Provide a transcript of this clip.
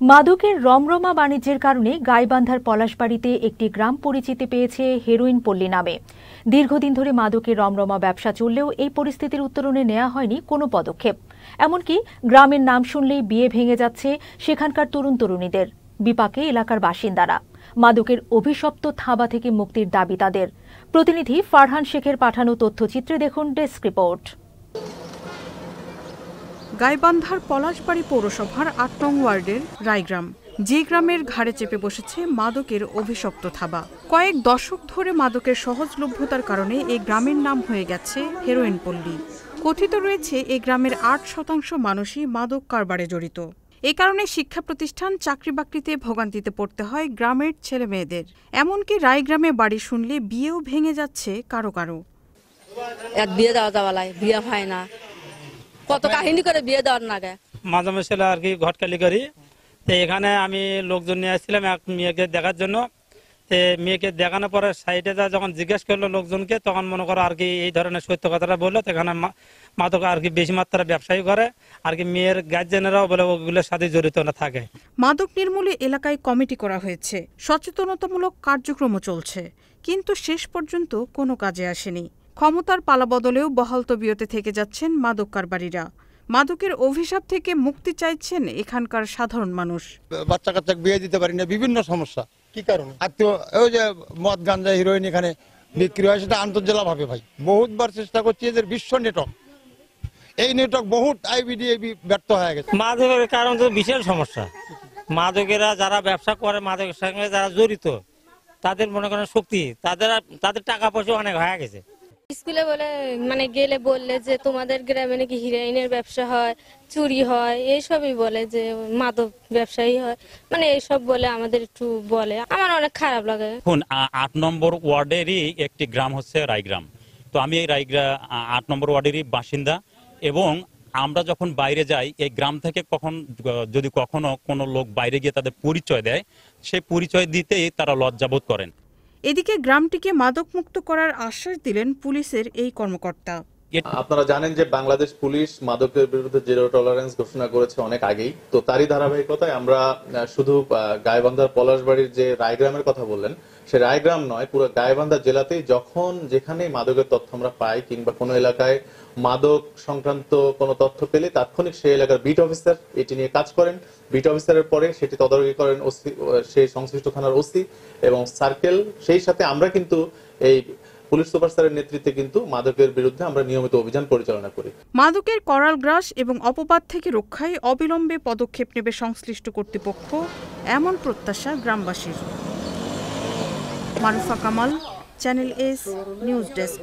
মাদকের রমরমা বাণিজ্যের কারণে গাইবান্ধার পলাশবাড়িতে একটি গ্রাম পরিচিতি পেয়েছে হেরোইন পল্লী নামে। দীর্ঘদিন ধরে মাদকের রমরমা ব্যবসা চললেও এই পরিস্থিতির উত্তরণে নেওয়া হয়নি কোনো পদক্ষেপ। এমনকি গ্রামের নাম শুনলেই বিয়ে ভেঙে যাচ্ছে সেখানকার তরুণ তরুণীদের। বিপাকে এলাকার বাসিন্দারা। মাদকের অভিশপ্ত থাবা থেকে মুক্তির দাবি তাদের। প্রতিনিধি ফারহান শেখের পাঠানো তথ্যচিত্রে দেখুন ডেস্ক রিপোর্ট। গাইবান্ধার পলাশবাড়ি পৌরসভার ৮ নং ওয়ার্ডের রায়গ্রাম, যে গ্রামের ঘাড়ে চেপে বসেছে মাদকের অভিশপ্ত থাবা। কয়েক দশক ধরে মাদকের সহজলভ্যতার কারণে এই গ্রামের নাম হয়ে গেছে হেরোইন পল্লী। কথিত রয়েছে এই গ্রামের ৮% মানুষই মাদক কারবারে জড়িত। এ কারণে শিক্ষা প্রতিষ্ঠান, চাকরি বাকরিতে ভোগান্তিতে পড়তে হয় গ্রামের ছেলে মেয়েদের। এমনকি রায়গ্রামে বাড়ি শুনলে বিয়েও ভেঙে যাচ্ছে কারো কারো। এক বিয়ে দেওয়া যাওয়ালায় বিয়ে হয় না, কত কাহিনী করে বিয়ে দেওয়ার না গে। মাঝে মাঝে আর কি ঘটকালি করি। তো এখানে আমি লোকজন নিয়ে আসছিলাম এক মেয়েকে দেখার জন্য। মেয়েকে দেখানোর পরে সাইডে যখন জিজ্ঞেস করলো লোকজনকে, তখন মনে করো আর কি এই ধরনের সত্য কথাটা বললো। এখানে মাদক আর কি বেশি মাত্রা ব্যবসায়ী করে, আর কি মেয়ের গার্জেনেরাও বলে ওগুলোর সাথে জড়িত না থাকে। মাদক নির্মূলে এলাকায় কমিটি করা হয়েছে, সচেতনতামূলক কার্যক্রমও চলছে, কিন্তু শেষ পর্যন্ত কোনো কাজে আসেনি। ক্ষমতার পালাবদলেও বহাল তবিয়তে থেকে যাচ্ছেন মাদক কারবারিরা। মাদকের অভিশাপ থেকে মুক্তি চাইছেন এখানকার সাধারণ মানুষ। বাচ্চা কাচ্চা বিয়ে দিতে পারি না, বিভিন্ন সমস্যা। কি কারণে? আত্মীয় ওই যে মদ গাঞ্জা হিরোইন এখানে বিক্রি হয়, সেটা আন্তর্জেলা ভাবে ভাই বহুতবার চেষ্টা করছি। এদের বিশ্ব নেটওয়ার্ক, এই নেটওয়ার্ক বহুত আইবিডিএবি ব্যর্থ হয়ে গেছে। মাদকের কারণ তো বিশাল সমস্যা। মাদকেরা যারা ব্যবসা করে, মাদকের সঙ্গে যারা জড়িত, তাদের মনে করেন শক্তি, তাদের টাকা পয়সা অনেক হয়ে গেছে। স্কুলে বলে মানে গেলে বললে যে তোমাদের গ্রামে নাকি হিরোইনের ব্যবসা হয়, চুরি হয়, এইসবই বলে, যে মাদক ব্যবসায়ী হয়, মানে এইসব বলে আমাদের একটু বলে। আমার অনেক খারাপ লাগে। ৮ নম্বর ওয়ার্ডেরই একটি গ্রাম হচ্ছে রায়গ্রাম। তো আমি এই ৮ নম্বর ওয়ার্ডেরই বাসিন্দা, এবং আমরা যখন বাইরে যাই এই গ্রাম থেকে যদি কখনো কোনো লোক বাইরে গিয়ে তাদের পরিচয় দেয়, সেই পরিচয় দিতেই তারা লজ্জাবোধ করেন। এদিকে গ্রামটিকে মাদকমুক্ত করার আশ্বাস দিলেন পুলিশের এই কর্মকর্তা। আপনারা জানেন যে বাংলাদেশ পুলিশ মাদকের বিরুদ্ধে জিরো টলারেন্স ঘোষণা করেছে অনেক আগেই। তো তারই ধারাবাহিকতায় আমরা শুধু গাইবান্ধার পলাশবাড়ির যে রায়গ্রামের কথা বললেন, সে রায়গ্রাম নয়, পুরো গাইবান্ধা জেলাতেই যখন যেখানে মাদকের তথ্য আমরা পাই, কিংবা কোনো এলাকায় মাদক সংক্রান্ত কোনো তথ্য পেলে তাৎক্ষণিক সেই এলাকার বিট অফিসার এটি নিয়ে কাজ করেন। বিট অফিসারের পরে সেটি তদারকি করেন সেই সংশ্লিষ্ট থানার ওসি এবং সার্কেল। সেই সাথে আমরা কিন্তু এই পুলিশ সুপার স্যারের নেতৃত্বে কিন্তু মাদকের বিরুদ্ধে আমরা নিয়মিত অভিযান পরিচালনা করি। মাদকের করাল গ্রাস এবং অপবাদ থেকে রক্ষায় অবিলম্বে পদক্ষেপ নেবে সংশ্লিষ্ট কর্তৃপক্ষ, এমন প্রত্যাশা গ্রামবাসীর। Marufa Kamal, channel S news desk.